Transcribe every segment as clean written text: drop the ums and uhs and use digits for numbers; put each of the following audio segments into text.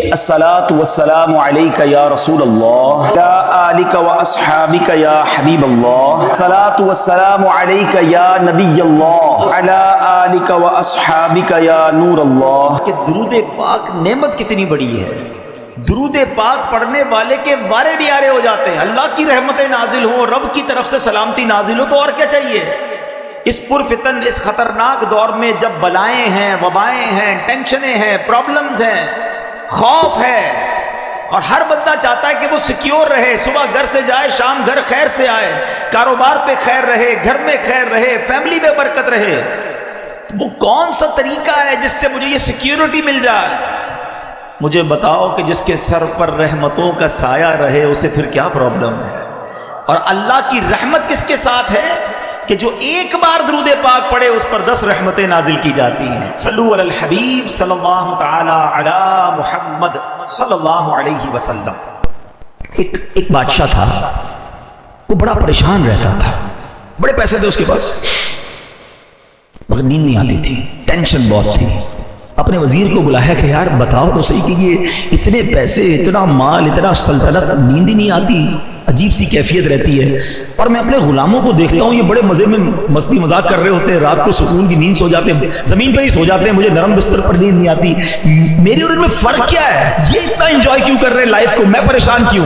الصلاۃ والسلام علیک یا رسول اللہ یا آلک و اصحابک یا حبیب اللہ، الصلاۃ والسلام علیک یا نبی اللہ علی آلک و اصحابک یا نور اللہ۔ کہ درود پاک نعمت کتنی بڑی ہے، درود پاک پڑھنے والے کے وارے نیارے ہو جاتے ہیں، اللہ کی رحمتیں نازل ہوں، رب کی طرف سے سلامتی نازل ہو، تو اور کیا چاہیے؟ اس پرفتن اس خطرناک دور میں جب بلائیں ہیں، وبائیں ہیں، ٹینشنیں ہیں، پرابلمز ہیں، خوف ہے، اور ہر بندہ چاہتا ہے کہ وہ سیکیور رہے، صبح گھر سے جائے شام گھر خیر سے آئے، کاروبار پہ خیر رہے، گھر میں خیر رہے، فیملی میں برکت رہے، تو وہ کون سا طریقہ ہے جس سے مجھے یہ سیکیورٹی مل جائے؟ مجھے بتاؤ کہ جس کے سر پر رحمتوں کا سایہ رہے اسے پھر کیا پرابلم ہے؟ اور اللہ کی رحمت کس کے ساتھ ہے کہ جو ایک بار درود پاک پڑھے اس پر 10 رحمتیں نازل کی جاتی ہیں۔ صلو علی الحبیب صلی اللہ تعالی علی محمد صلی اللہ علیہ وسلم۔ ایک بادشاہ تھا، وہ بڑا پریشان رہتا تھا، بڑے پیسے تھے اس کے پاس، مگر نیند نہیں آتی تھی، ٹینشن بہت تھی۔ اپنے وزیر کو بلایا کہ یار بتاؤ تو صحیح کہ یہ اتنے پیسے، اتنا مال، اتنا سلطنت، نیند ہی نہیں آتی، عجیب سی کیفیت رہتی ہے، اور میں اپنے غلاموں کو دیکھتا ہوں یہ بڑے مزے میں مستی مذاق کر رہے ہوتے ہیں، رات کو سکون کی نیند سو جاتے ہیں، زمین پہ ہی سو جاتے ہیں، مجھے نرم بستر پر نیند نہیں آتی، میرے اور ان میں فرق کیا ہے؟ یہ اتنا انجوائے کیوں کر رہے ہیں لائف کو، میں پریشان کیوں؟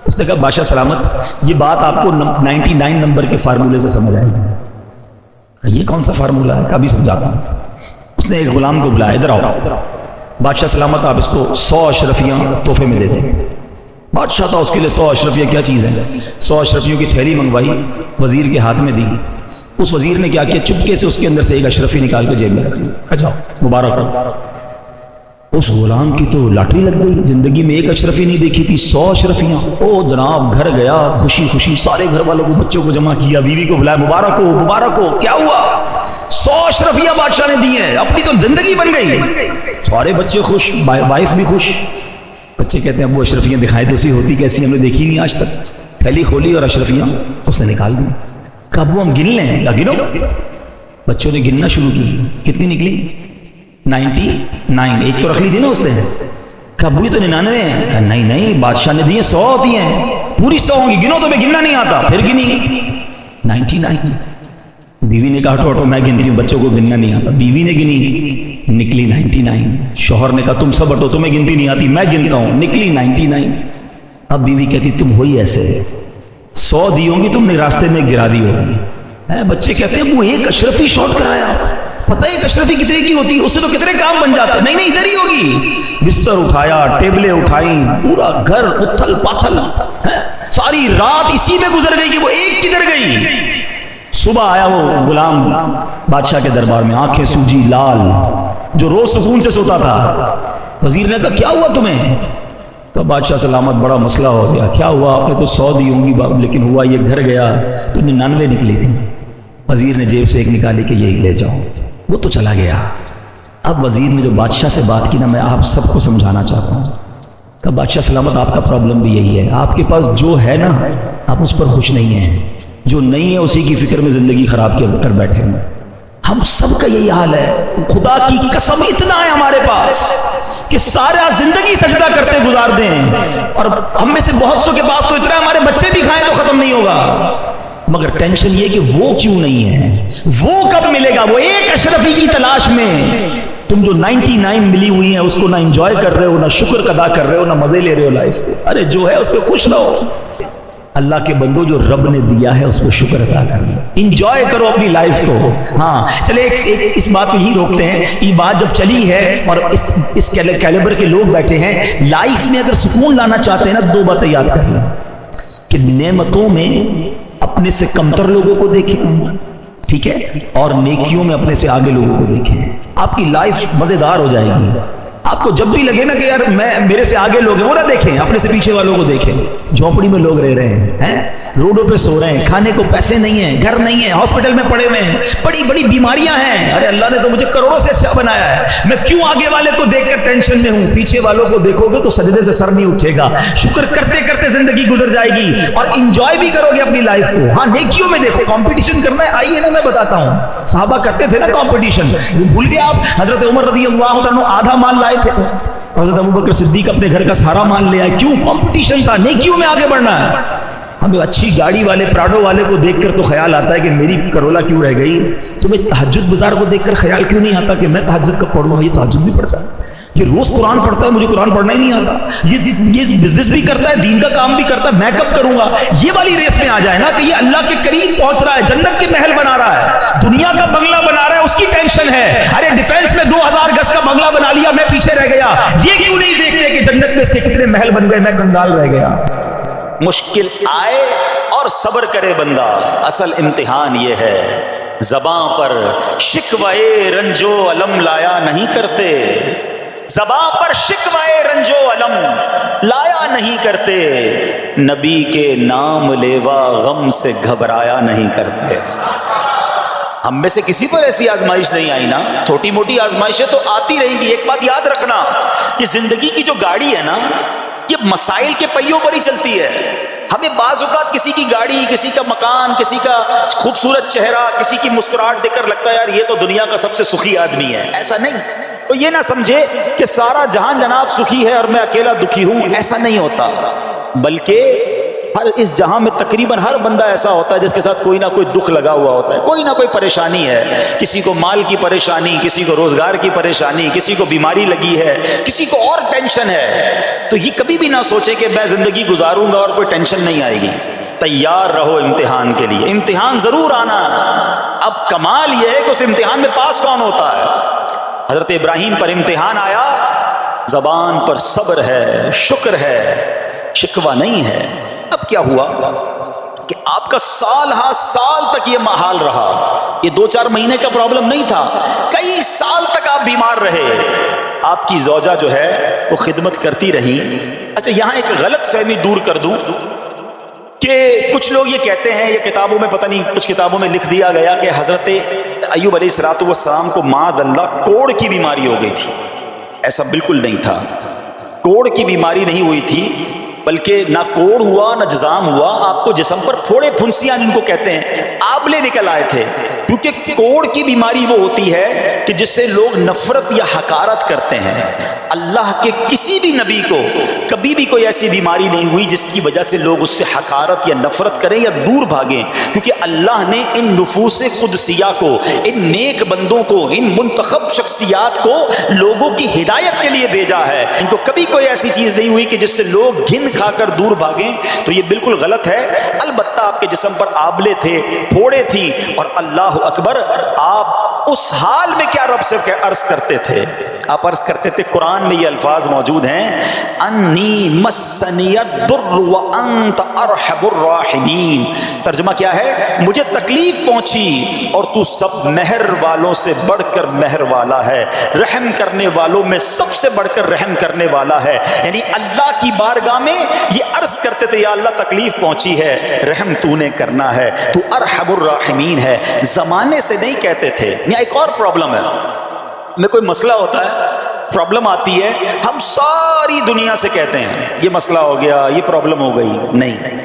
اس نے کہا بادشاہ سلامت، یہ بات آپ کو 99 نمبر کے فارمولے سے سمجھ آئے گی۔ یہ کون سا فارمولہ ہے؟ کبھی سمجھاتا ہوں۔ اس نے ایک غلام کو بلایا، ادھر آؤ بادشاہ سلامت، آپ اس کو 100 اشرفیاں تحفے میں دے دیں۔ بادشاہ تھا، اس کے لیے 100 اشرفیاں کیا چیز ہے، 100 اشرفیوں کی تھیلی منگوائی، وزیر کے ہاتھ میں دی۔ اس وزیر نے کیا کیا، چپکے سے اس کے اندر سے ایک اشرفی نکال کے جیب میں رکھ لی، اچھا مبارک ہو۔ اس غلام کی تو لاٹری لگ گئی، زندگی میں ایک اشرفی نہیں دیکھی تھی، 100 اشرفیاں۔ او جناب، گھر گیا، خوشی خوشی سارے گھر والوں کو، بچوں کو جمع کیا، بیوی کو بلایا، مبارک ہو مبارک ہو، کیا ہوا؟ 100 اشرفیاں بادشاہ نے دی ہیں، اپنی تو زندگی بن گئی، سارے بچے خوش، وائف بھی خوش۔ بچے کہتے ہیں ابو اشرفیاں دکھائے تو سی، ہوتی کیسی، ہم نے دیکھی نہیں آج تک۔ تھیلی کھولی اور اشرفیاں اس نے نکال دی۔ کہا ابو ہم گن لیں؟ یا گنو۔ بچوں نے گننا شروع کی، کتنی نکلی؟ 99۔ ایک تو رکھ لی تھی نا اس نے۔ کہا ابو یہ تو 99 ہیں۔ کہا نہیں نہیں، بادشاہ نے دیے 100 ہوتی ہیں، پوری 100 ہوں گی، گنو تمہیں گننا نہیں آتا۔ پھر گنی 99۔ بیوی نے کہا ہٹو ہٹو میں گنتی ہوں، بچوں کو گننا نہیں آتا۔ بیوی نے گنی، نکلی 99۔ شوہر نے کہا تم سب ہٹو، تمہیں گنتی نہیں آتی، میں گنتا ہوں، نکلی 99۔ اب بیوی کہتی تم ہوئی ایسے، 100 دی ہوں گی تم نے، راستے میں گرا دی ہوگی۔ بچے کہتے ہیں وہ ایک اشرفی شارٹ کرایا، پتہ ہے ایک اشرفی کتنے کی ہوتی ہے، اس سے تو کتنے کام بن جاتے ہیں۔ نہیں نہیں ادھر ہی ہوگی۔ بستر اٹھایا، ٹیبلیں اٹھائیں، پورا گھر اتھل پاتھل، ساری رات اسی میں گزر گئی کہ وہ ایک کدھر گئی۔ صبح آیا وہ غلام بادشاہ کے دربار میں، آنکھیں سوجی لال، جو روز سکون سے سوتا تھا۔ وزیر نے کہا کیا ہوا تمہیں؟ تو بادشاہ سلامت بڑا مسئلہ ہو گیا۔ کیا ہوا؟ آپ نے تو 100 دی ہوں گی لیکن ہوا یہ، گھر گیا تو 99 نکلی تھی۔ وزیر نے جیب سے ایک نکالی کہ یہ لے جاؤ، وہ تو چلا گیا۔ اب وزیر نے جو بادشاہ سے بات کی نا، میں آپ سب کو سمجھانا چاہتا ہوں کہ بادشاہ سلامت آپ کا پرابلم بھی یہی ہے، آپ کے پاس جو ہے نا آپ اس پر خوش نہیں ہیں، جو نہیں ہے اسی کی فکر میں زندگی خراب کر بیٹھے ہیں۔ ہم سب کا یہی حال ہے، خدا کی قسم اتنا ہے ہمارے پاس کہ سارا زندگی سجدہ کرتے گزار دیں، اور ہم میں سے بہت سو کے پاس تو اتنا ہے ہمارے بچے بھی کھائیں تو ختم نہیں ہوگا، مگر ٹینشن یہ کہ وہ کیوں نہیں ہے، وہ کب ملے گا؟ وہ ایک اشرفی کی تلاش میں تم جو 99 ملی ہوئی ہیں اس کو نہ انجوائے کر رہے ہو، نہ شکر ادا کر رہے ہو، نہ مزے لے رہے ہو لائف کو۔ ارے جو ہے اس پہ خوش رہو۔ اللہ کے بندو جو رب نے دیا ہے اس پہ شکر ادا کرو، انجوائے کرو اپنی لائف کو۔ ہاں چلے ایک اس بات کو ہی روکتے ہیں، یہ بات جب چلی ہے اور اس کیلیبر کے لوگ بیٹھے ہیں، لائف میں اگر سکون لانا چاہتے ہیں نا، 2 باتیں یاد کر لیں کہ نعمتوں میں اپنے سے کمتر لوگوں کو دیکھیں، ٹھیک ہے، اور نیکیوں میں اپنے سے آگے لوگوں کو دیکھیں، آپ کی لائف مزیدار ہو جائے گی۔ آپ کو جب بھی لگے نا کہ یار میرے سے آگے لوگ ہیں، وہ نہ دیکھیں، اپنے سے پیچھے والوں کو دیکھیں۔ جھونپڑی میں لوگ رہ رہے ہیں، روڈوں پہ سو رہے ہیں، کھانے کو پیسے نہیں ہیں، گھر نہیں ہے، ہاسپٹل میں پڑے ہوئے ہیں، بڑی بڑی بیماریاں ہیں۔ ارے اللہ نے تو مجھے کروڑوں سے اچھا بنایا ہے، میں کیوں آگے والے کو دیکھ کر ٹینشن میں ہوں؟ پیچھے والوں کو دیکھو گے تو سجدے سے سر نہیں اٹھے گا، شکر کرتے کرتے زندگی گزر جائے گی، اور انجوائے بھی کرو گے اپنی لائف کو۔ ہاں نیکیوں میں دیکھو، کمپٹیشن کرنا ہے، آئیے نا میں بتاتا ہوں، صحابہ کرتے تھے نا کمپٹیشن، بھول گئے آپ؟ حضرت عمر رضی اللہ عنہ آدھا مال لائے تھے، حضرت ابوبکر صدیق اپنے گھر کا سارا مال لے آئے. کیوں؟ کمپٹیشن تھا، نیکیوں میں آگے بڑھنا ہے. ہمیں اچھی گاڑی والے پراڈو والے کو دیکھ کر تو خیال آتا ہے کہ میری کرولا کیوں رہ گئی. تمہیں تہجد گزار کو دیکھ کر خیال کیوں نہیں آتا کہ میں تہجد کب پڑھوں؟ یہ تہجد بھی پڑھتا ہے، یہ روز قرآن پڑھتا ہے، مجھے قرآن پڑھنا ہی نہیں آتا. یہ بزنس بھی کرتا ہے، دین کا کام بھی کرتا ہے، میں کب کروں گا؟ یہ والی ریس میں آ جائے نا کہ یہ اللہ کے قریب پہنچ رہا ہے، جنت کے محل بنا رہا ہے، دنیا کا بنگلہ بنا رہا ہے، اس کی ٹینشن ہے. ارے ڈیفینس میں 2000 گز کا بنگلہ بنا لیا، میں پیچھے رہ گیا. یہ کیوں نہیں دیکھتے کہ جنت میں اس کے کتنے محل بن گئے، میں کنگال رہ گیا. مشکل آئے اور صبر کرے بندہ. اصل امتحان یہ ہے، زباں پر شکوائے رنجو علم لایا نہیں کرتے، زباں پر شکوائے رنجو علم لایا نہیں کرتے، نبی کے نام لیوا غم سے گھبرایا نہیں کرتے. ہم میں سے کسی پر ایسی آزمائش نہیں آئی نا. چھوٹی موٹی آزمائشیں تو آتی رہیں گی. ایک بات یاد رکھنا، یہ زندگی کی جو گاڑی ہے نا، یہ مسائل کے پہیوں پر ہی چلتی ہے. ہمیں بعض اوقات کسی کی گاڑی، کسی کا مکان، کسی کا خوبصورت چہرہ، کسی کی مسکراہٹ دیکھ کر لگتا ہے یار یہ تو دنیا کا سب سے سخی آدمی ہے. ایسا نہیں. تو یہ نہ سمجھے کہ سارا جہان جناب سخی ہے اور میں اکیلا دکھی ہوں. ایسا نہیں ہوتا، بلکہ ہر اس جہاں میں تقریباً ہر بندہ ایسا ہوتا ہے جس کے ساتھ کوئی نہ کوئی دکھ لگا ہوا ہوتا ہے، کوئی نہ کوئی پریشانی ہے. کسی کو مال کی پریشانی، کسی کو روزگار کی پریشانی، کسی کو بیماری لگی ہے، کسی کو اور ٹینشن ہے. تو یہ کبھی بھی نہ سوچے کہ میں زندگی گزاروں گا اور کوئی ٹینشن نہیں آئے گی. تیار رہو امتحان کے لیے. امتحان ضرور آنا. اب کمال یہ ہے کہ اس امتحان میں پاس کون ہوتا ہے. حضرت ابراہیم پر امتحان آیا، زبان پر صبر ہے، شکر ہے، شکوہ نہیں ہے. اب کیا ہوا کہ آپ کا سال ہاں سال تک یہ محال رہا. یہ 2-4 مہینے کا پرابلم نہیں تھا، کئی سال تک آپ بیمار رہے. آپ کی زوجہ جو ہے وہ خدمت کرتی رہی. اچھا یہاں ایک غلط فہمی دور کر دوں کہ کچھ لوگ یہ کہتے ہیں، یہ کتابوں میں پتہ نہیں کچھ کتابوں میں لکھ دیا گیا کہ حضرت ایوب علیہ السلام کو معاذ اللہ کوڑ کی بیماری ہو گئی تھی. ایسا بالکل نہیں تھا. کوڑ کی بیماری نہیں ہوئی تھی، بلکہ نہ کوڑ ہوا نہ جزام ہوا. آپ کو جسم پر پھوڑے پھنسیاں جن کو کہتے ہیں، آبلے نکل آئے تھے. کیونکہ کوڑ کی بیماری وہ ہوتی ہے کہ جس سے لوگ نفرت یا حقارت کرتے ہیں. اللہ کے کسی بھی نبی کو کبھی بھی کوئی ایسی بیماری نہیں ہوئی جس کی وجہ سے لوگ اس سے حقارت یا نفرت کریں یا دور بھاگیں. کیونکہ اللہ نے ان نفوس قدسیہ کو، ان نیک بندوں کو، ان منتخب شخصیات کو لوگوں کی ہدایت کے لیے بھیجا ہے. ان کو کبھی کوئی ایسی چیز نہیں ہوئی کہ جس سے لوگ گھن کھا کر دور بھاگیں. تو یہ بالکل غلط ہے. البتہ آپ کے جسم پر آبلے تھے، پھوڑے تھی، اور اللہ اکبر آپ اس حال میں کیا رب سے عرض کرتے تھے؟ آپ عرض کرتے تھے، قرآن میں یہ الفاظ موجود ہیں، انی مسنی الضر وانت ارحم الراحمین. ترجمہ کیا ہے؟ مجھے تکلیف پہنچی اور تو سب مہر والوں سے بڑھ کر مہر والا ہے، رحم کرنے والوں میں سب سے بڑھ کر رحم کرنے والا ہے. یعنی اللہ کی بارگاہ میں یہ عرض کرتے تھے، یا اللہ تکلیف پہنچی ہے، رحم تو نے کرنا ہے، تو ارحم الراحمین ہے. زمانے سے نہیں کہتے تھے. یہاں ایک اور پرابلم ہے. میں کوئی مسئلہ ہوتا ہے، پرابلم آتی ہے، ہم ساری دنیا سے کہتے ہیں یہ مسئلہ ہو گیا، یہ پرابلم ہو گئی. نہیں،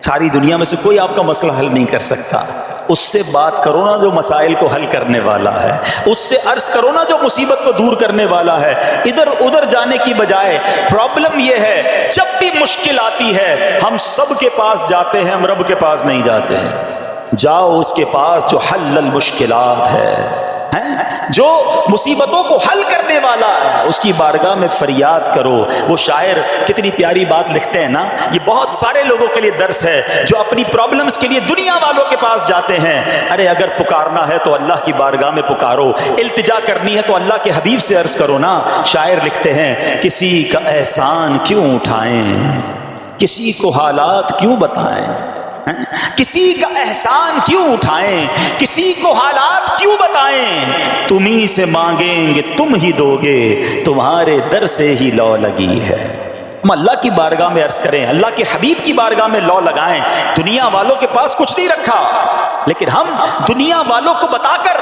ساری دنیا میں سے کوئی آپ کا مسئلہ حل نہیں کر سکتا. اس سے بات کرو نا جو مسائل کو حل کرنے والا ہے، اس سے عرض کرو نا جو مصیبت کو دور کرنے والا ہے. ادھر ادھر جانے کی بجائے پرابلم یہ ہے، جب بھی مشکل آتی ہے ہم سب کے پاس جاتے ہیں، ہم رب کے پاس نہیں جاتے ہیں. جاؤ اس کے پاس جو حل المشکلات ہے، جو مصیبتوں کو حل کرنے والا ہے، اس کی بارگاہ میں فریاد کرو. وہ شاعر کتنی پیاری بات لکھتے ہیں نا، یہ بہت سارے لوگوں کے لیے درس ہے جو اپنی پرابلمز کے لیے دنیا والوں کے پاس جاتے ہیں. ارے اگر پکارنا ہے تو اللہ کی بارگاہ میں پکارو، التجا کرنی ہے تو اللہ کے حبیب سے عرض کرو نا. شاعر لکھتے ہیں، کسی کا احسان کیوں اٹھائیں، کسی کو حالات کیوں بتائیں، کسی کا احسان کیوں اٹھائیں، کسی کو حالات کیوں بتائیں. تمہیں سے مانگیں گے تم ہی دو گے، تمہارے در سے ہی لو لگی ہے. ہم اللہ کی بارگاہ میں عرض کریں، اللہ کے حبیب کی بارگاہ میں لو لگائیں. دنیا والوں کے پاس کچھ نہیں رکھا، لیکن ہم دنیا والوں کو بتا کر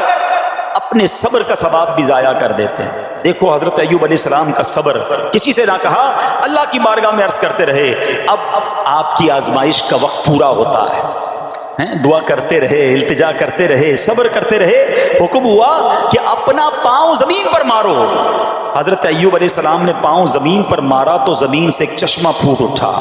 اپنے صبر کا ثواب بھی ضائع کر دیتے ہیں. دیکھو حضرت ایوب علیہ السلام کا صبر، کسی سے نہ کہا، اللہ کی بارگاہ میں عرض کرتے رہے. اب آپ کی آزمائش کا وقت پورا ہوتا ہے. دعا کرتے رہے، التجا کرتے رہے، صبر کرتے رہے، حکم ہوا کہ اپنا پاؤں زمین پر مارو۔ حضرت ایوب علیہ السلام نے پاؤں زمین پر مارا تو زمین سے ایک چشمہ پھوٹ اٹھا۔